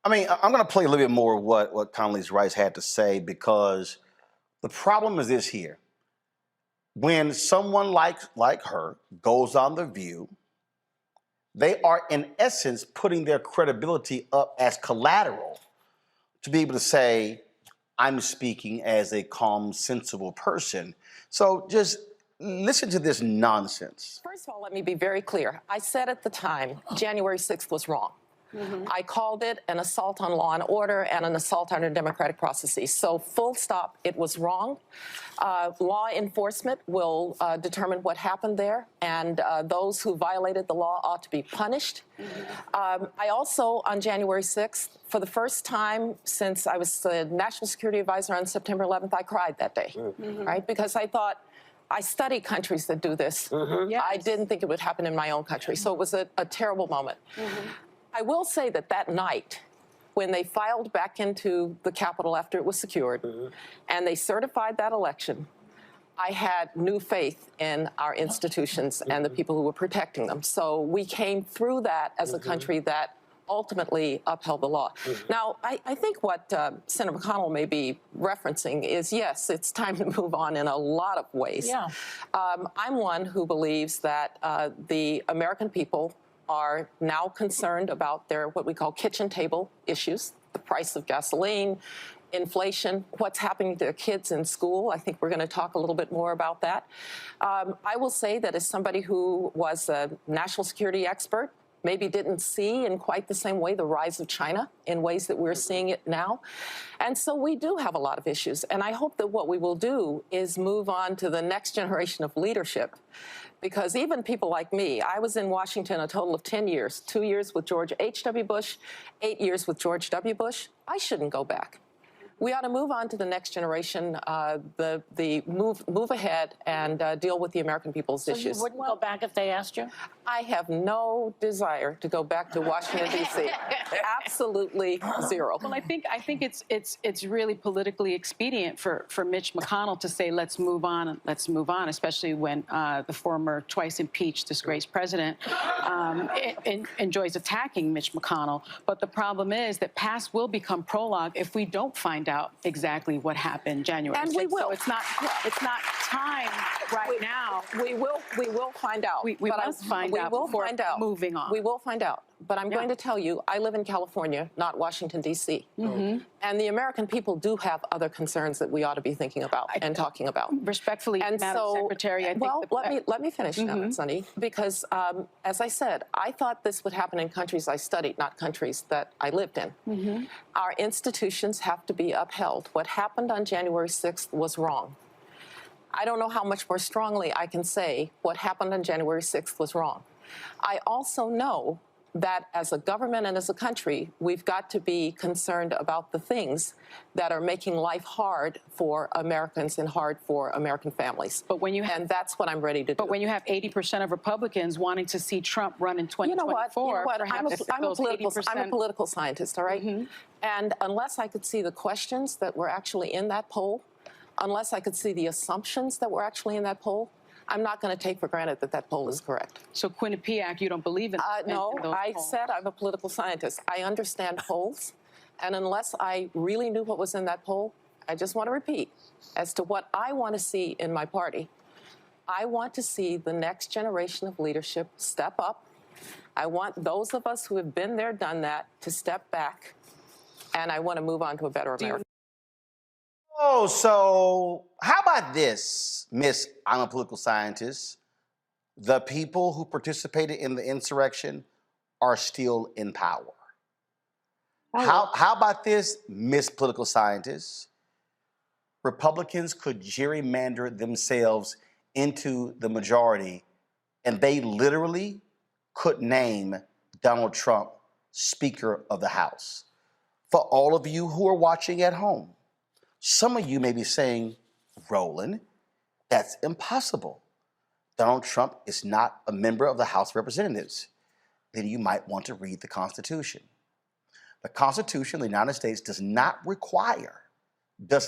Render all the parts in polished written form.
I mean, I'm going to play a little bit more of what Condoleezza Rice had to say, because the problem is this here. When someone like her goes on The View, they are in essence putting their credibility up as collateral to be able to say, I'm speaking as a calm, sensible person. So just listen to this nonsense. First of all, let me be very clear. I said at the time, January 6th was wrong. I called it an assault on law and order and an assault on our democratic processes. So full stop, it was wrong. Law enforcement will determine what happened there, and those who violated the law ought to be punished. I also, on January 6th, for the first time since I was the National Security Advisor on September 11th, I cried that day, right? Because I thought, I study countries that do this. Yes. I didn't think it would happen in my own country, so it was a terrible moment. I will say that that night, when they filed back into the Capitol after it was secured, and they certified that election, I had new faith in our institutions and the people who were protecting them. So we came through that as a country that ultimately upheld the law. Now, I think what Senator McConnell may be referencing is, yes, it's time to move on in a lot of ways. Yeah. I'm one who believes that the American people are now concerned about their what we call kitchen table issues, the price of gasoline, inflation, what's happening to their kids in school. I think we're going to talk a little bit more about that. I will say that as somebody who was a national security expert, maybe didn't see in quite the same way the rise of China in ways that we're seeing it now. And so we do have a lot of issues. And I hope that what we will do is move on to the next generation of leadership. Because even people like me, I was in Washington a total of 10 years, 2 years with George H.W. Bush, 8 years with George W. Bush. I shouldn't go back. We ought to move on to the next generation, move ahead and deal with the American people's issues. You wouldn't go back if they asked you? I have no desire to go back to Washington, D.C. Absolutely zero. Well, I think it's really politically expedient for Mitch McConnell to say, let's move on, especially when the former twice impeached, disgraced president enjoys attacking Mitch McConnell. But the problem is that past will become prologue if we don't find out exactly what happened January 6th. And we will. So it's not time now. We will find out. We must find out before moving on. We will find out. But I'm going to tell you, I live in California, not Washington, D.C. And the American people do have other concerns that we ought to be thinking about and talking about. Respectfully, and Madam Secretary, I think let me finish now, Sonny, because as I said, I thought this would happen in countries I studied, not countries that I lived in. Our institutions have to be upheld. What happened on January 6th was wrong. I don't know how much more strongly I can say what happened on January 6th was wrong. I also know that as a government and as a country, we've got to be concerned about the things that are making life hard for Americans and hard for American families. But when you and that's what I'm ready to do. But when you have 80% of Republicans wanting to see Trump run in 2024, I'm a political scientist, all right? And unless I could see the questions that were actually in that poll, unless I could see the assumptions that were actually in that poll, I'm not going to take for granted that that poll is correct. So Quinnipiac, you don't believe in no, I said I'm a political scientist. I understand polls, and unless I really knew what was in that poll, I just want to repeat, as to what I want to see in my party, I want to see the next generation of leadership step up. I want those of us who have been there, done that, to step back, and I want to move on to a better America. Oh, so how about this, Miss I'm a political scientist? The people who participated in the insurrection are still in power. How about this, Miss Political Scientist? Republicans could gerrymander themselves into the majority, and they literally could name Donald Trump Speaker of the House. For all of you who are watching at home, some of you may be saying, Roland, that's impossible. Donald Trump is not a member of the House of Representatives. Then you might want to read the Constitution. The Constitution of the United States does not require the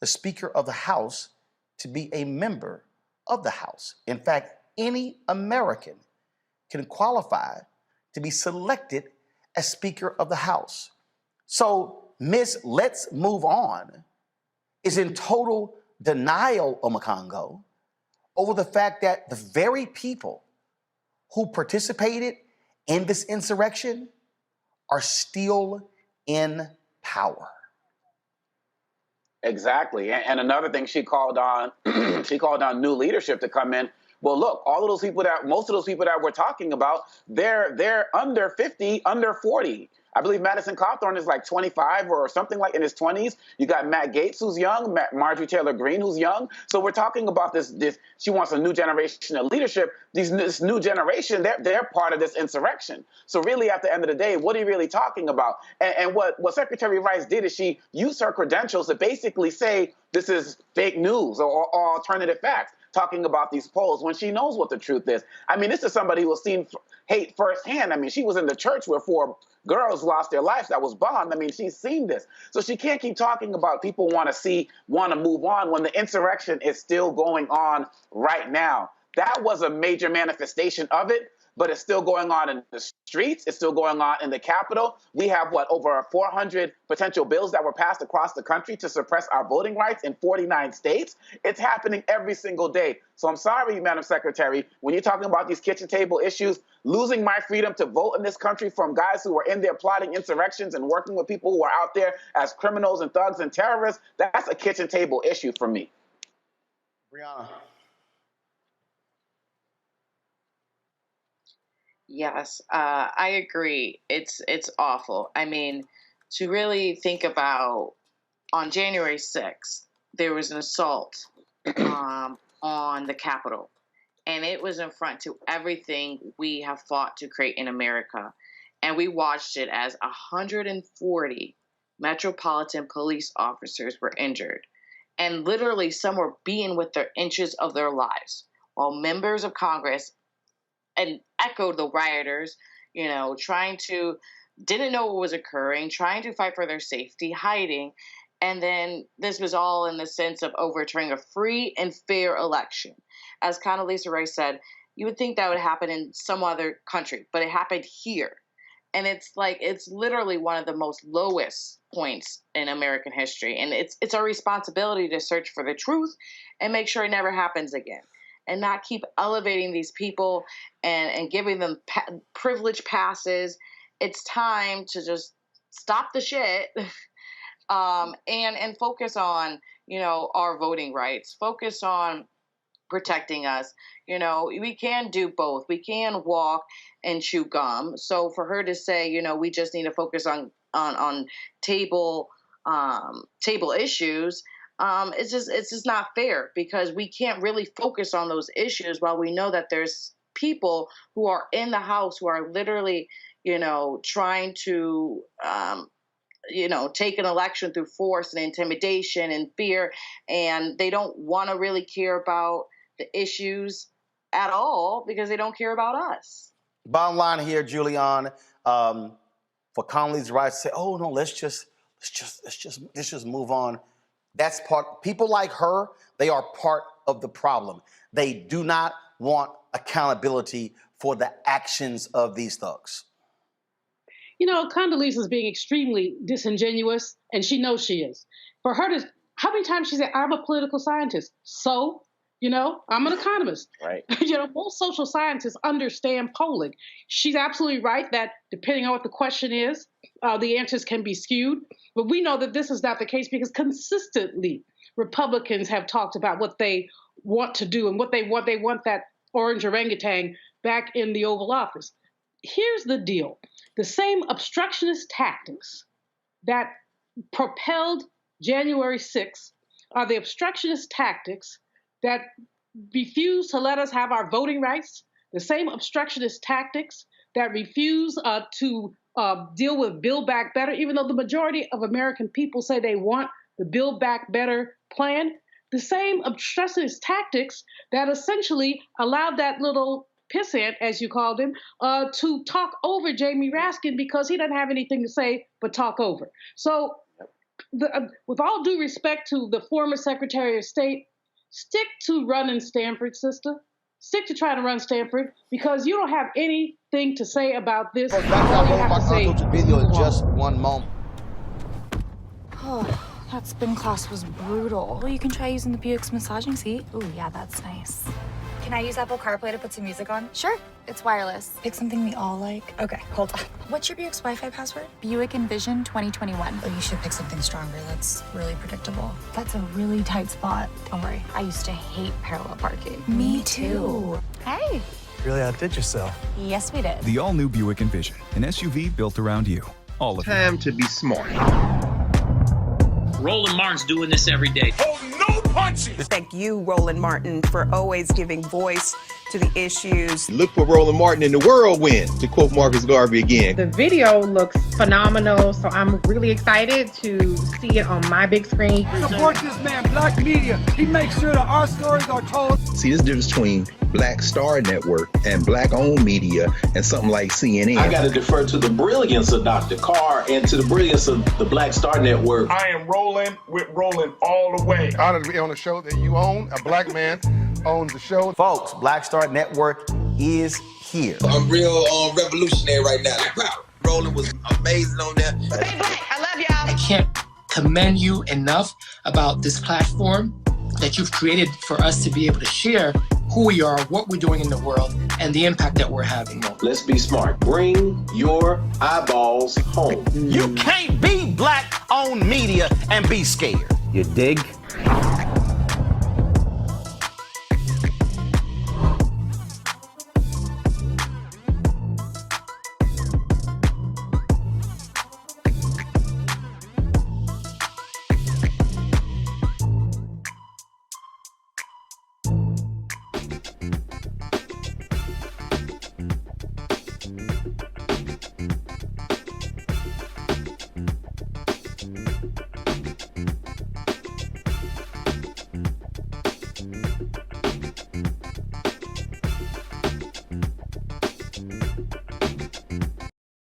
Speaker of the House to be a member of the House. In fact, any American can qualify to be selected as Speaker of the House. So Miss Let's Move On is in total denial, Omakongo, over the fact that the very people who participated in this insurrection are still in power. Exactly. And another thing, she called on she called on new leadership to come in. Well, look, most of those people that we're talking about, they're under 50, under 40. I believe Madison Cawthorn is like 25 or something like in his 20s. You got Matt Gaetz, who's young, Marjorie Taylor Greene, who's young. So we're talking about this. She wants a new generation of leadership. This new generation, they're part of this insurrection. So really, at the end of the day, what are you really talking about? And what Secretary Rice did is she used her credentials to basically say this is fake news or alternative facts, talking about these polls when she knows what the truth is. I mean, this is somebody who has seen hate firsthand. I mean, she was in the church where 4 girls lost their lives that was bombed. I mean, she's seen this. So she can't keep talking about people want to move on when the insurrection is still going on right now. That was a major manifestation of it, but it's still going on in the streets. It's still going on in the Capitol. We have, over 400 potential bills that were passed across the country to suppress our voting rights in 49 states. It's happening every single day. So I'm sorry, Madam Secretary, when you're talking about these kitchen table issues, losing my freedom to vote in this country from guys who are in there plotting insurrections and working with people who are out there as criminals and thugs and terrorists, that's a kitchen table issue for me. Brianna. Yes, I agree. It's awful. I mean, to really think about on January 6th, there was an assault on the Capitol, and it was in front to everything we have fought to create in America. And we watched it as 140 Metropolitan Police officers were injured, and literally some were beaten with their inches of their lives, while members of Congress and echoed the rioters, didn't know what was occurring, trying to fight for their safety, hiding. And then this was all in the sense of overturning a free and fair election. As Condoleezza Rice said, you would think that would happen in some other country, but it happened here. And it's literally one of the most lowest points in American history. And it's our responsibility to search for the truth and make sure it never happens again, and not keep elevating these people and giving them privilege passes. It's time to just stop the shit and focus on, our voting rights, focus on protecting us. We can do both. We can walk and chew gum. So for her to say, we just need to focus on table issues, it's just not fair, because we can't really focus on those issues while we know that there's people who are in the House who are literally, trying to, take an election through force and intimidation and fear, and they don't want to really care about the issues at all because they don't care about us. Bottom line here, Julian, for Condoleezza Rice to say, "Oh no, let's just move on." That's people like her, they are part of the problem. They do not want accountability for the actions of these thugs. Condoleezza is being extremely disingenuous, and she knows she is. For her to, how many times she said, "I'm a political scientist." So, I'm an economist. Right. Most social scientists understand polling. She's absolutely right that depending on what the question is, the answers can be skewed. But we know that this is not the case, because consistently Republicans have talked about what they want to do and what they want. They want that orange orangutan back in the Oval Office. Here's the deal. The same obstructionist tactics that propelled January 6th are the obstructionist tactics that refuse to let us have our voting rights, the same obstructionist tactics that refuse to deal with Build Back Better, even though the majority of American people say they want the Build Back Better plan, the same obstructionist tactics that essentially allowed that little pissant, as you called him, to talk over Jamie Raskin because he doesn't have anything to say but talk over. So with all due respect to the former Secretary of State, stick to running Stanford, sister. stick to trying to run Stanford because you don't have anything to say about this. That's how I my uncle's video in just one moment. Oh, that spin class was brutal. Well, you can try using the Buick's massaging seat. Ooh, yeah, that's nice. Can I use Apple CarPlay to put some music on? Sure, it's wireless. Pick something we all like. Okay, hold on. What's your Buick's Wi-Fi password? Buick Envision 2021. Oh, you should pick something stronger. That's really predictable. That's a really tight spot. Don't worry, I used to hate parallel parking. Me too. Hey. Really outdid yourself. Yes, we did. The all-new Buick Envision, an SUV built around you. All of Time to be smart. Roland Martin's doing this every day. Oh, no punches! Thank you, Roland Martin, for always giving voice to the issues. Look for Roland Martin in the whirlwind, to quote Marcus Garvey again. The video looks phenomenal, so I'm really excited to see it on my big screen. Support this man, Black Media. He makes sure that our stories are told. See, this difference between Black Star Network and Black-owned media and something like CNN. I got to defer to the brilliance of Dr. Carr and to the brilliance of the Black Star Network. I am rolling with Roland all the way. Honored to be on a show that you own. A black man owns the show. Folks, Black Star Network is here. I'm real revolutionary right now. Roland was amazing on there. Stay black. I love y'all. I can't commend you enough about this platform that you've created for us to be able to share who we are, what we're doing in the world, and the impact that we're having. Let's be smart. Bring your eyeballs home. You can't be Black-owned media and be scared. You dig?